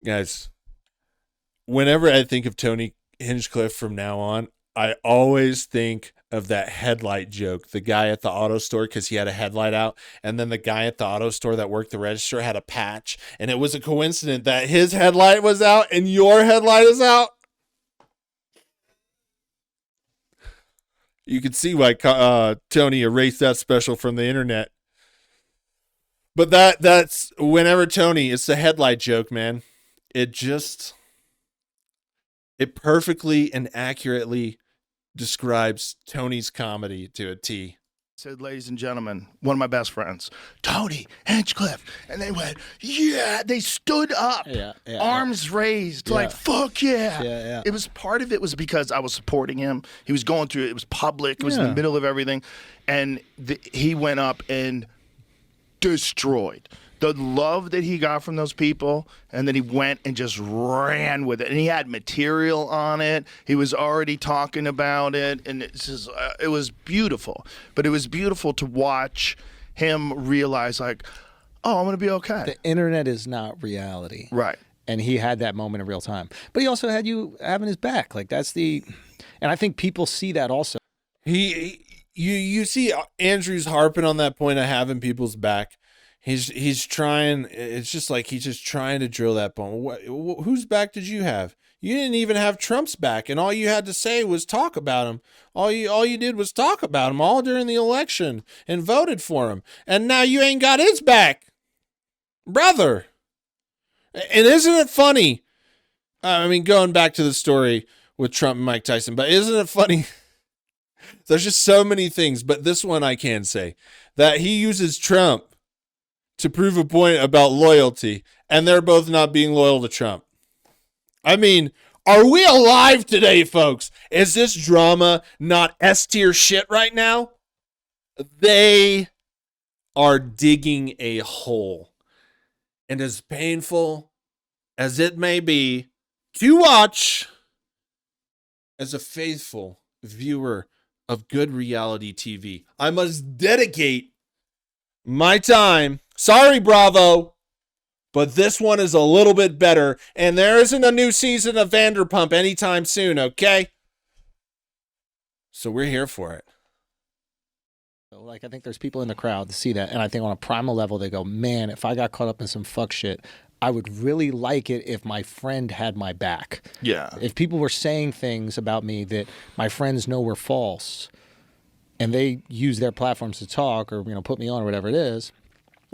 Speaker 1: Guys, whenever I think of Tony Hinchcliffe from now on, I always think of that headlight joke. The guy at the auto store, because he had a headlight out, and then the guy at the auto store that worked the register had a patch, and it was a coincidence that his headlight was out and your headlight is out. You can see why Tony erased that special from the internet. But that's whenever Tony, it's the headlight joke, man. It perfectly and accurately describes Tony's comedy to a T.
Speaker 3: Said, ladies and gentlemen, one of my best friends, Tony Hinchcliffe. And they went, yeah. They stood up, arms raised, like, fuck yeah. It was part of it was because I was supporting him. He was going through it. It was public. It was in the middle of everything. And he went up and destroyed. The love that he got from those people, and then he went and just ran with it. And he had material on it. He was already talking about it, and it was beautiful. But it was beautiful to watch him realize, like, oh, I'm going to be okay.
Speaker 2: The internet is not reality.
Speaker 3: Right.
Speaker 2: And he had that moment in real time. But he also had you having his back. Like, that's the... And I think people see that also.
Speaker 1: You see Andrew's harping on that point of having people's back. He's trying. It's just like he's just trying to drill that bone. Whose back did you have? You didn't even have Trump's back, and all you had to say was talk about him. All you did was talk about him all during the election and voted for him, and now you ain't got his back, brother. And isn't it funny? I mean, going back to the story with Trump and Mike Tyson, but isn't it funny? There's just so many things, but this one I can say that he uses Trump to prove a point about loyalty, and they're both not being loyal to Trump. I mean, are we alive today, folks? Is this drama not S-tier shit right now? They are digging a hole. And as painful as it may be to watch, as a faithful viewer of good reality TV, I must dedicate my time. Sorry, Bravo, but this one is a little bit better, and there isn't a new season of Vanderpump anytime soon, okay? So we're here for it.
Speaker 2: Like, I think there's people in the crowd to see that, and I think on a primal level, they go, man, if I got caught up in some fuck shit, I would really like it if my friend had my back.
Speaker 3: Yeah.
Speaker 2: If people were saying things about me that my friends know were false, and they use their platforms to talk or, put me on or whatever it is,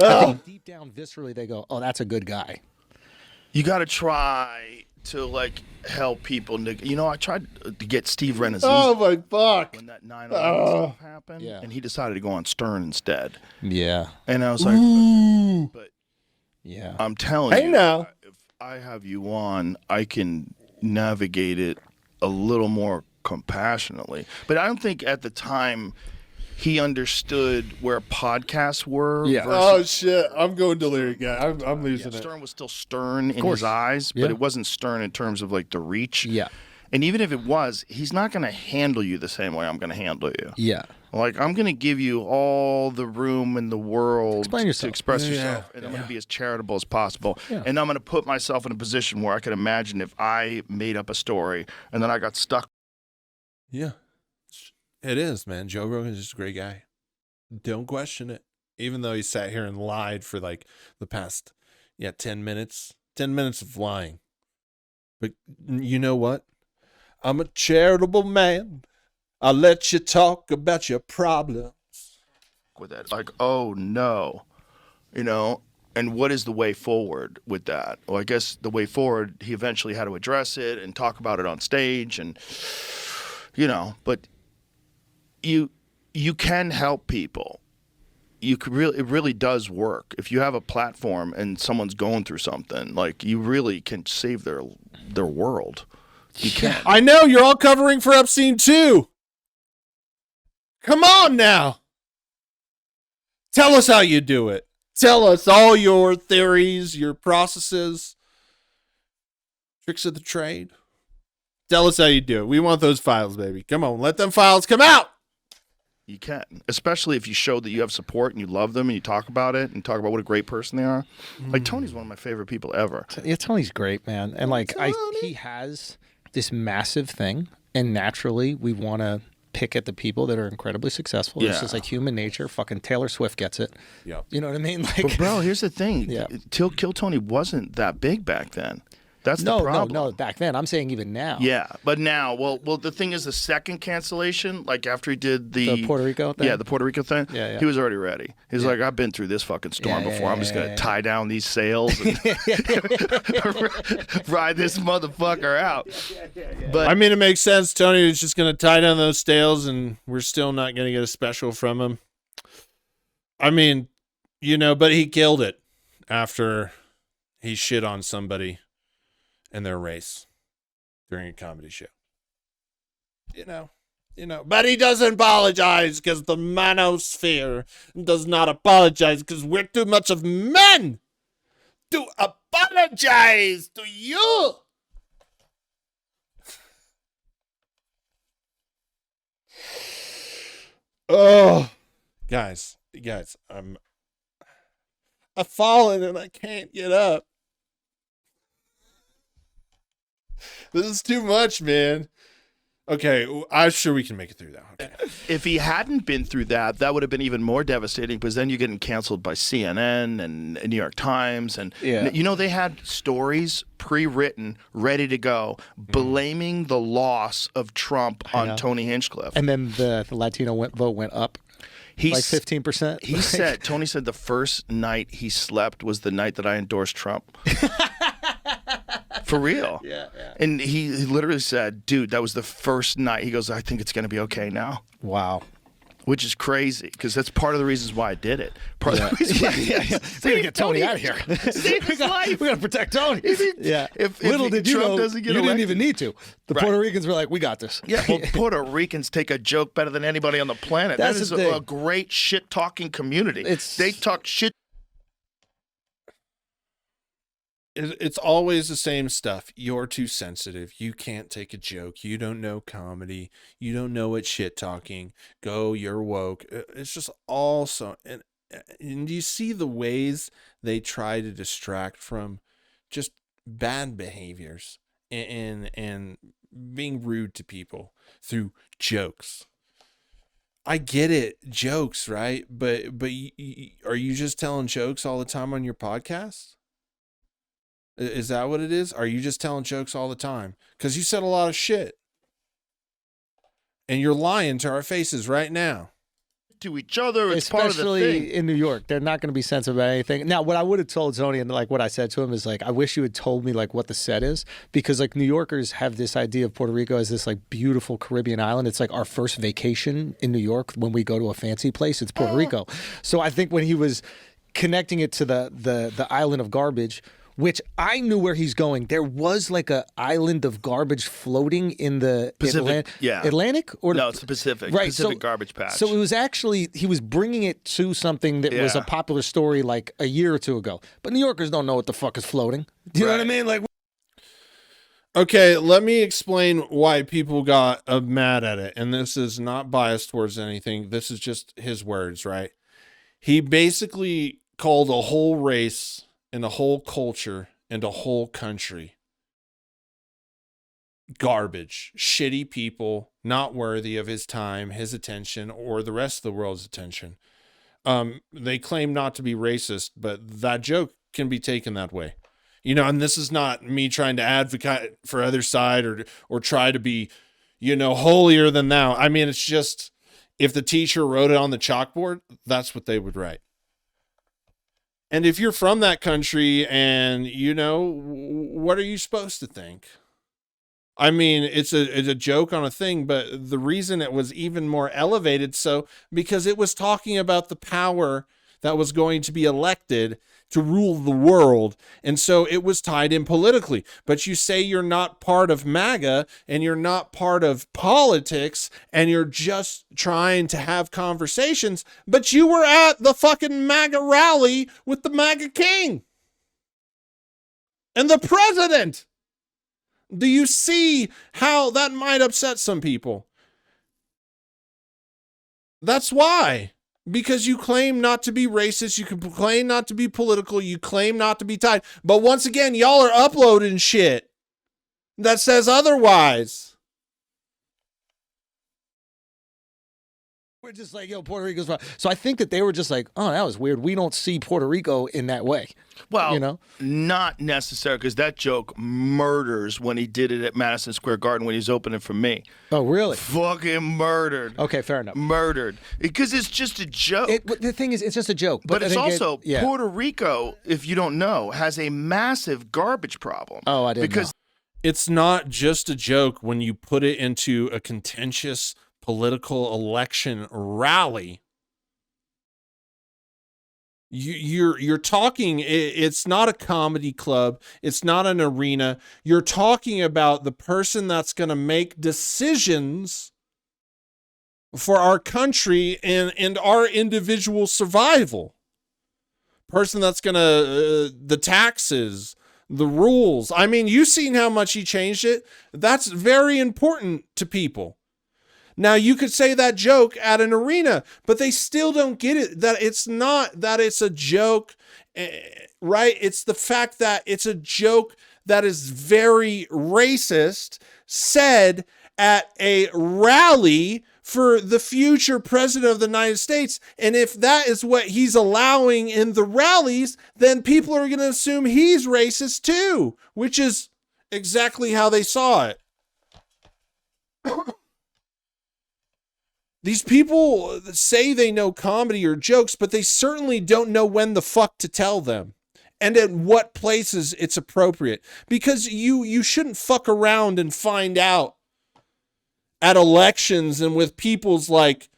Speaker 2: I think deep down, viscerally, they go, oh, that's a good guy.
Speaker 3: You got to try to, like, help people. I tried to get Steve Renazizi.
Speaker 1: Oh, my fuck.
Speaker 3: When that 9/11 stuff happened, and he decided to go on Stern instead.
Speaker 2: Yeah.
Speaker 3: And I was like, but
Speaker 2: yeah,
Speaker 3: I'm telling you,
Speaker 1: now.
Speaker 3: If I have you on, I can navigate it a little more compassionately. But I don't think at the time he understood where podcasts were.
Speaker 2: Yeah.
Speaker 1: Oh, shit. I'm going delirious again. I'm losing it.
Speaker 3: Stern was still stern in his eyes, but it wasn't stern in terms of, like, the reach.
Speaker 2: Yeah.
Speaker 3: And even if it was, he's not going to handle you the same way I'm going to handle you.
Speaker 2: Yeah.
Speaker 3: Like, I'm going to give you all the room in the world
Speaker 2: to
Speaker 3: express yourself, and I'm going to be as charitable as possible.
Speaker 2: Yeah.
Speaker 3: And I'm going to put myself in a position where I can imagine if I made up a story and then I got stuck.
Speaker 1: Yeah, it is, man. Joe Rogan is just a great guy. Don't question it. Even though he sat here and lied for like the past, 10 minutes. 10 minutes of lying. But you know what? I'm a charitable man. I'll let you talk about your problems.
Speaker 3: With that, like, oh no, and what is the way forward with that? Well, I guess the way forward, he eventually had to address it and talk about it on stage, and but you can help people. You could it really does work if you have a platform and someone's going through something. Like, you really can save their world. You can.
Speaker 1: I know you're all covering for Epstein too. Come on now. Tell us how you do it. Tell us all your theories, your processes, tricks of the trade. Tell us how you do it. We want those files, baby. Come on, let them files come out.
Speaker 3: You can, especially if you show that you have support and you love them and you talk about it and talk about what a great person they are. Like, Tony's one of my favorite people ever.
Speaker 2: Yeah, Tony's great, man. And like, he has this massive thing, and naturally we want to pick at the people that are incredibly successful.
Speaker 3: Yeah.
Speaker 2: It's just like human nature. Fucking Taylor Swift gets it.
Speaker 1: Yeah.
Speaker 2: You know what I mean? Like,
Speaker 3: But bro, here's the thing.
Speaker 2: Yeah.
Speaker 3: Kill Tony wasn't that big back then. That's the problem.
Speaker 2: No. Back then, I'm saying even now.
Speaker 3: Yeah, but now, well, the thing is, the second cancellation, like after he did
Speaker 2: The Puerto Rico thing.
Speaker 3: yeah, the Puerto Rico thing,
Speaker 2: Yeah.
Speaker 3: he was already ready. He's like, I've been through this fucking storm before. I'm just gonna tie down these sails and ride this motherfucker out. But
Speaker 1: I mean, it makes sense. Tony was just going to tie down those sails, and we're still not going to get a special from him. I mean, but he killed it after he shit on somebody in their race during a comedy show. But he doesn't apologize because the manosphere does not apologize because we're too much of men to apologize to you. Oh, guys, I've fallen and I can't get up. This is too much, man. Okay, I'm sure we can make it through that. Okay.
Speaker 3: if he hadn't been through that, that would have been even more devastating, because then you're getting canceled by CNN and New York Times. And, they had stories pre-written, ready to go, blaming the loss of Trump on Tony Hinchcliffe.
Speaker 2: And then the Latino vote went up. Like 15%.
Speaker 3: Tony said the first night he slept was the night that I endorsed Trump. For real.
Speaker 2: Yeah.
Speaker 3: And he literally said, dude, that was the first night. He goes, I think it's going to be okay now.
Speaker 2: Wow.
Speaker 3: Which is crazy, because that's part of the reasons why I did it. Part of the reason why I did it.
Speaker 2: We gotta get Tony out of here.
Speaker 3: Save his life.
Speaker 2: We gotta protect Tony.
Speaker 3: If
Speaker 2: Little did you
Speaker 3: Trump
Speaker 2: know,
Speaker 3: doesn't get
Speaker 2: you didn't
Speaker 3: elected.
Speaker 2: even need to. The Puerto Ricans were like, we got this.
Speaker 3: Yeah, well, Puerto Ricans take a joke better than anybody on the planet.
Speaker 2: That's
Speaker 3: that is
Speaker 2: the thing.
Speaker 3: a great shit-talking community. They talk shit.
Speaker 1: It's always the same stuff. You're too sensitive. You can't take a joke. You don't know comedy. You don't know what shit talking. You're woke. It's just also, and you see the ways they try to distract from just bad behaviors and being rude to people through jokes. I get it, jokes, right? But are you just telling jokes all the time on your podcast? Is that what it is? Are you just telling jokes all the time? Because you said a lot of shit. And you're lying to our faces right now.
Speaker 3: To each other, it's
Speaker 2: Especially
Speaker 3: part of the thing.
Speaker 2: in New York. They're not going to be sensitive about anything. Now, what I would have told Tony, and like what I said to him, is like, I wish you had told me like what the set is, because like New Yorkers have this idea of Puerto Rico as this like beautiful Caribbean island. It's like our first vacation in New York when we go to a fancy place. It's Puerto Rico. So I think when he was connecting it to the island of garbage, which I knew where he's going. There was like a island of garbage floating in the
Speaker 3: Pacific,
Speaker 2: Atlantic?
Speaker 3: No, it's the Pacific.
Speaker 2: Right,
Speaker 3: Pacific garbage patch.
Speaker 2: So it was actually, he was bringing it to something that was a popular story like a year or two ago. But New Yorkers don't know what the fuck is floating. Do you know what I mean? Like,
Speaker 1: Okay, let me explain why people got mad at it. And this is not biased towards anything. This is just his words, right? He basically called a whole race and a whole culture and a whole country garbage, shitty people, not worthy of his time, his attention, or the rest of the world's attention. They claim not to be racist, but that joke can be taken that way. You know, and this is not me trying to advocate for other side or try to be, you know, holier than thou. I mean, it's just if the teacher wrote it on the chalkboard, that's what they would write. And if you're from that country and, you know, what are you supposed to think? I mean, it's a joke on a thing, but the reason it was even more elevated, so because it was talking about the power that was going to be elected to rule the world. And so it was tied in politically. But you say you're not part of MAGA and you're not part of politics and you're just trying to have conversations, but you were at the fucking MAGA rally with the MAGA king and the president. Do you see how that might upset some people? That's why. Because you claim not to be racist, you can claim not to be political, you claim not to be tied. But once again, y'all are uploading shit that says otherwise.
Speaker 2: We're just like, yo, Puerto Rico's wrong. So I think that they were just like, oh, that was weird. We don't see Puerto Rico in that way.
Speaker 3: Well,
Speaker 2: you know,
Speaker 3: not necessary, because that joke murders when he did it at Madison Square Garden when he was opening for me.
Speaker 2: Oh, really?
Speaker 3: Fucking murdered.
Speaker 2: Okay, fair enough.
Speaker 3: Murdered. Because it's just a joke.
Speaker 2: The thing is, it's just a joke.
Speaker 3: But it's also, Puerto Rico, if you don't know, has a massive garbage problem.
Speaker 2: Oh, I didn't know.
Speaker 1: It's not just a joke when you put it into a contentious political election rally. You're talking, it's not a comedy club, it's not an arena. You're talking about the person that's going to make decisions for our country and our individual survival. Person that's going to the taxes, the rules. I mean, you've seen how much he changed it. That's very important to people. Now, you could say that joke at an arena, but they still don't get it, that it's not that it's a joke, right? It's the fact that it's a joke that is very racist, said at a rally for the future president of the United States. And if that is what he's allowing in the rallies, then people are going to assume he's racist too, which is exactly how they saw it. These people say they know comedy or jokes, but they certainly don't know when the fuck to tell them and at what places it's appropriate, because you shouldn't fuck around and find out at elections and with people's like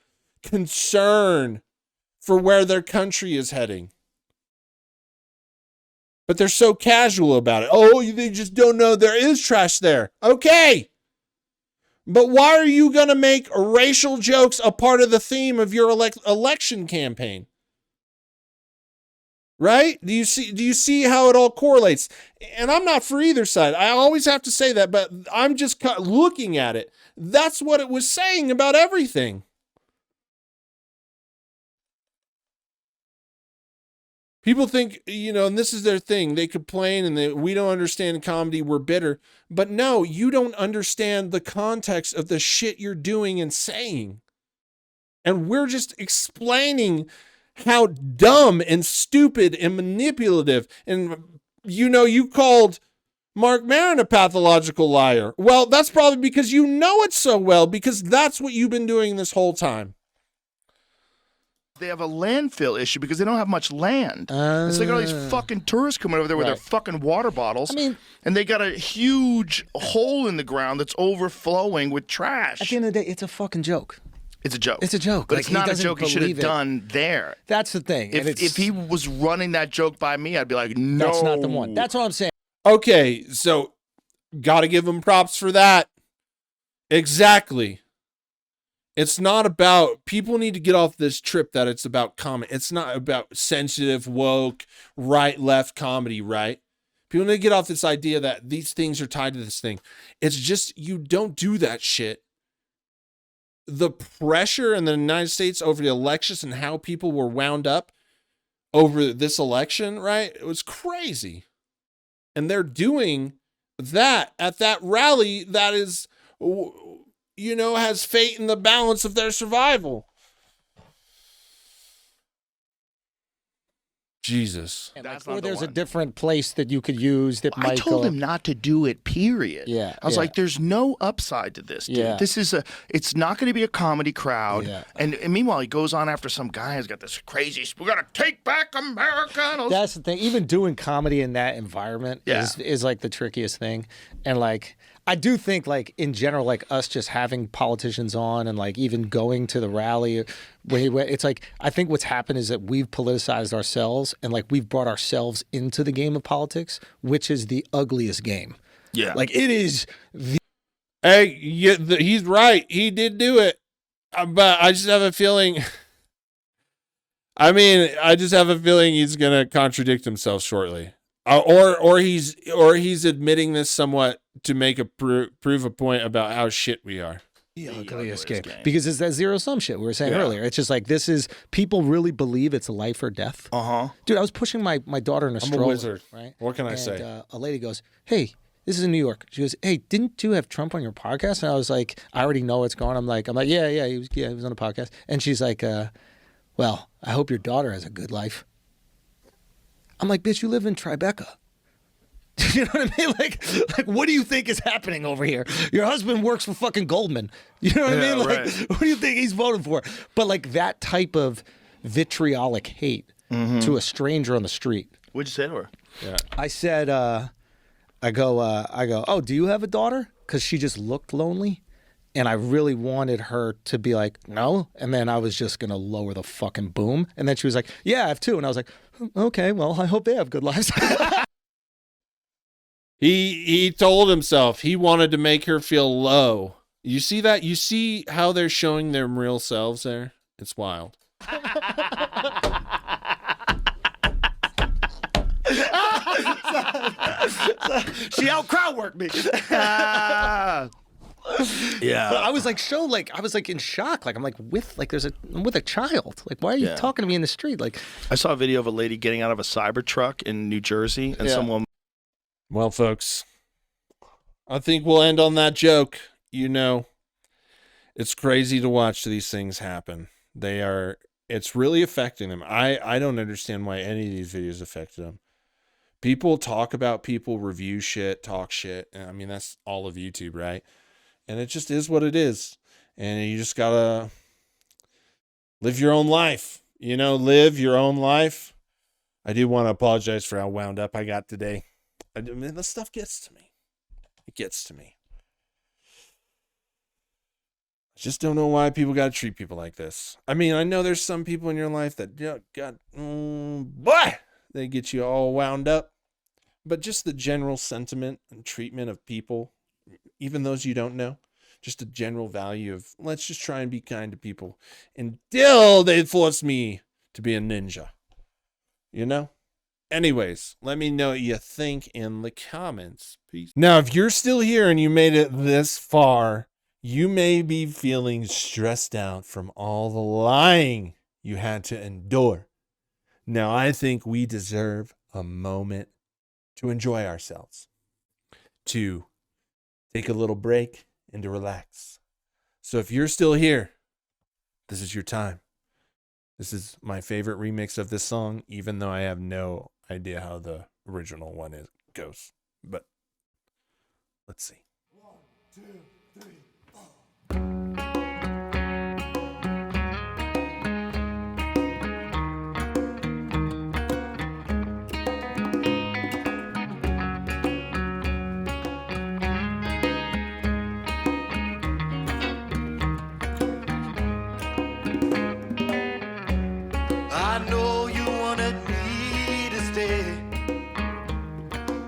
Speaker 1: concern for where their country is heading. But they're so casual about it. Oh, they just don't know there is trash there. Okay. But why are you going to make racial jokes a part of the theme of your election campaign? Right? Do you see how it all correlates? And I'm not for either side. I always have to say that, but I'm just looking at it. That's what it was saying about everything. People think, you know, and this is their thing. They complain and we don't understand comedy. We're bitter. But no, you don't understand the context of the shit you're doing and saying. And we're just explaining how dumb and stupid and manipulative. And, you know, you called Mark Maron a pathological liar. Well, that's probably because you know it so well, because that's what you've been doing this whole time.
Speaker 3: They have a landfill issue because they don't have much land. It's like all these fucking tourists coming over there with their fucking water bottles. I mean, and they got a huge hole in the ground that's overflowing with trash.
Speaker 2: At the end of the day, it's a fucking joke.
Speaker 3: It's a joke.
Speaker 2: It's a joke.
Speaker 3: But like, it's not a joke he should have done there.
Speaker 2: That's the thing.
Speaker 3: If he was running that joke by me, I'd be like, no.
Speaker 2: That's not the one. That's what I'm saying.
Speaker 1: Okay, so got to give him props for that. Exactly. It's not about, people need to get off this trip that it's about comedy. It's not about sensitive, woke, right, left comedy, right? People need to get off this idea that these things are tied to this thing. It's just, you don't do that shit. The pressure in the United States over the elections and how people were wound up over this election, right? It was crazy. And they're doing that at that rally that is, you know, has fate in the balance of their survival. Jesus.
Speaker 2: Or there's a different place that you could use that might
Speaker 3: I told him not to do it, period.
Speaker 2: Yeah.
Speaker 3: I was like, there's no upside to this, dude.
Speaker 2: Yeah.
Speaker 3: It's not going to be a comedy crowd.
Speaker 2: Yeah.
Speaker 3: And meanwhile, he goes on after some guy who's got this crazy, we got to take back America.
Speaker 2: That's the thing. Even doing comedy in that environment is like the trickiest thing. And like, I do think like in general, like us just having politicians on and like even going to the rally it's like, I think what's happened is that we've politicized ourselves and like we've brought ourselves into the game of politics, which is the ugliest game.
Speaker 3: Yeah.
Speaker 2: Like it is
Speaker 1: Hey, he's right. He did do it. But I just have a feeling, I just have a feeling he's going to contradict himself shortly. Or he's admitting this somewhat to make prove a point about how shit we are.
Speaker 2: The ugliest game. Because it's that zero-sum shit we were saying earlier. It's just like, this is, people really believe it's life or death. Dude, I was pushing my daughter in a stroller.
Speaker 1: I'm a wizard.
Speaker 2: Right?
Speaker 1: What can I say?
Speaker 2: A lady goes, hey, this is in New York. She goes, hey, didn't you have Trump on your podcast? And I was like, I already know what's going on. I'm like, yeah, he was on a podcast. And she's like, well, I hope your daughter has a good life. I'm like, bitch, you live in Tribeca. You know what I mean? Like, what do you think is happening over here? Your husband works for fucking Goldman. You know what I mean? Like,
Speaker 3: right.
Speaker 2: What do you think he's voting for? But like that type of vitriolic hate to a stranger on the street.
Speaker 3: What'd you say to her?
Speaker 1: Yeah.
Speaker 2: I said, I go, oh, do you have a daughter? Because she just looked lonely. And I really wanted her to be like, no. And then I was just going to lower the fucking boom. And then she was like, yeah, I have two. And I was like, okay, well, I hope they have good lives.
Speaker 1: He told himself he wanted to make her feel low. You see that? You see how they're showing their real selves there? It's wild.
Speaker 2: She out crowd worked me.
Speaker 3: Yeah.
Speaker 2: But I was like, I was like in shock. Like, I'm with a child. Like, why are you talking to me in the street? Like,
Speaker 3: I saw a video of a lady getting out of a Cybertruck in New Jersey and someone.
Speaker 1: Well, folks, I think we'll end on that joke. You know, it's crazy to watch these things happen. It's really affecting them. I don't understand why any of these videos affected them. People talk about people, review shit, talk shit. And I mean, that's all of YouTube, right? And it just is what it is. And you just gotta live your own life. You know, live your own life. I do want to apologize for how wound up I got today. I mean, this stuff gets to me. It gets to me. I just don't know why people got to treat people like this. I mean, I know there's some people in your life that they get you all wound up. But just the general sentiment and treatment of people, even those you don't know, just a general value of let's just try and be kind to people until they force me to be a ninja. You know? Anyways, let me know what you think in the comments. Peace. Now, if you're still here and you made it this far, you may be feeling stressed out from all the lying you had to endure. Now, I think we deserve a moment to enjoy ourselves, to take a little break and to relax. So if you're still here, this is your time. This is my favorite remix of this song, even though I have no idea how the original one goes. But let's see. 1, 2, 3, 4.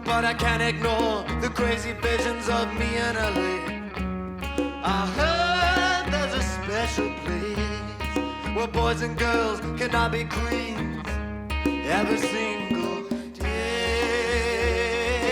Speaker 4: But I can't ignore the crazy visions of me in LA. I heard there's a special place where boys and girls cannot be queens every single day.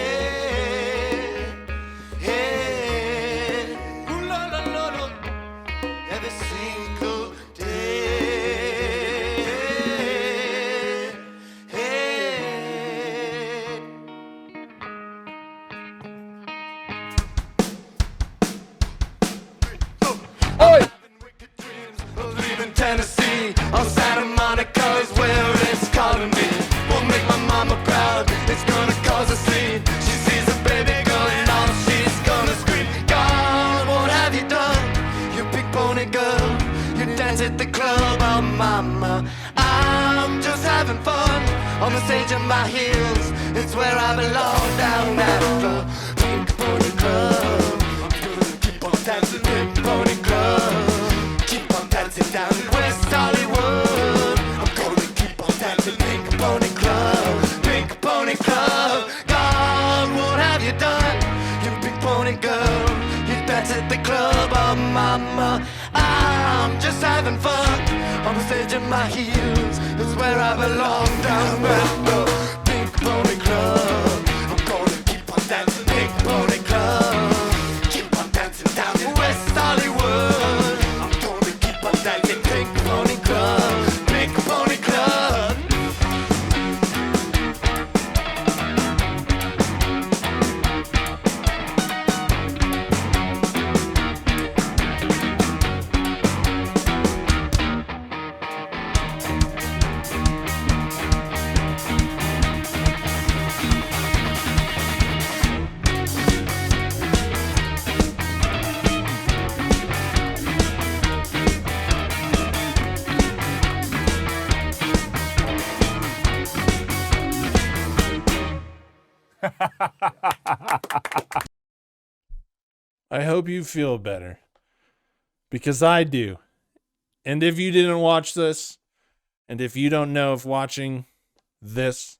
Speaker 4: dance at the club, oh mama. I'm just having fun on the stage of my heels. It's where I belong, down at the Pink Pony Club. I'm gonna keep on dancing, Pink Pony Club. Keep on dancing down in West Hollywood. I'm gonna keep on dancing, Pink Pony Club. Pink Pony Club. God, what have you done, you Pink Pony girl? You dance at the club, oh mama. I'm just having fun on the stage of my heels. It's where I belong, down at the Pink Pony Club. I'm gonna keep on dancing, Pink Pony Club. Keep on dancing down in West Hollywood. I'm gonna keep on dancing, Pink Pony Club. Pink Pony Club.
Speaker 1: I hope you feel better, because I do. And if you didn't watch this, and if you don't know if watching this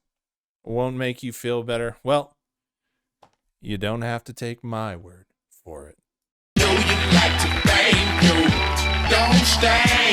Speaker 1: won't make you feel better, well, you don't have to take my word for it.
Speaker 5: Know you like to bang, you don't stay.